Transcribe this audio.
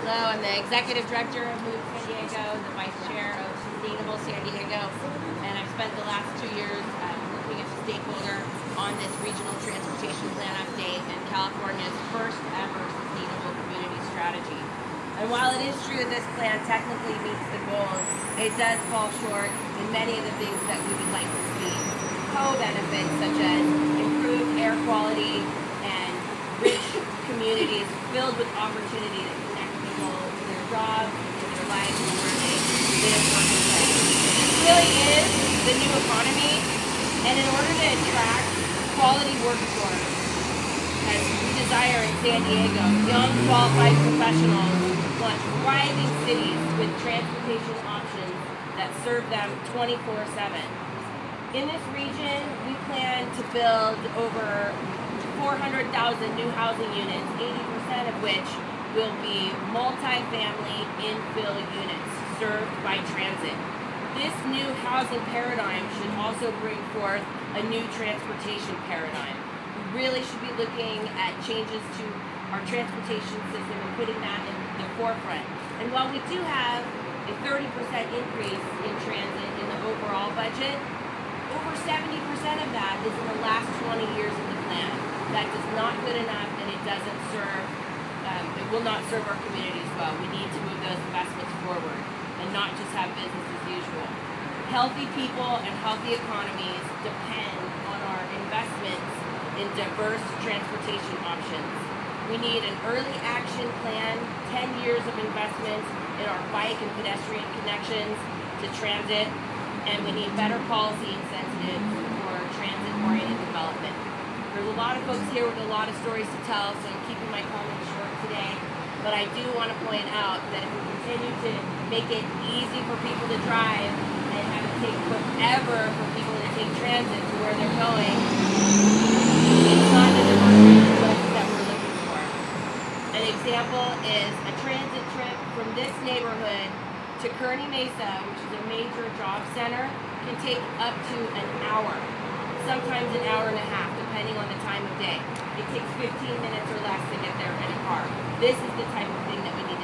Lowe. I'm the Executive Director of Move San Diego, the Vice Chair of Sustainable San Diego, and I've spent the last 2 years working as a stakeholder on this regional transportation plan update and California's first ever sustainable community strategy. And while it is true that this plan technically meets the goals, it does fall short in many of the things that we would like to see. Co-benefits such as improved air quality and rich communities filled with opportunity that connect people to their jobs, to their lives, and where they live, work, and play. This really is the new economy, and in order to attract quality workforce, as we desire in San Diego, young, qualified professionals want thriving cities with transportation options that serve them 24/7. In this region, we plan to build over 400,000 new housing units, 80% of which will be multi-family infill units served by transit. This new housing paradigm should also bring forth a new transportation paradigm. We really should be looking at changes to our transportation system and putting that in the forefront. And while we do have a 30% increase in transit in the overall budget, over 70% of that is in the last 20 years of the plan. That is not good enough, and it doesn't serve, it will not serve our communities well. We need to move those investments forward and not just have business as usual. Healthy people and healthy economies depend on our investments in diverse transportation options. We need an early action plan, 10 years of investments in our bike and pedestrian connections to transit, and we need better policy incentives for transit-oriented development. There's a lot of folks here with a lot of stories to tell, so I'm keeping my comments short today. But I do want to point out that if we continue to make it easy for people to drive and have it take forever for people to take transit to where they're going, it's not the diversity that we're looking for. An example is a transit trip from this neighborhood to Kearny Mesa, which is a major job center, can take up to an hour, sometimes an hour and a half, depending on the time of day. It takes 15 minutes or less to get there in a car. This is the type of thing that we need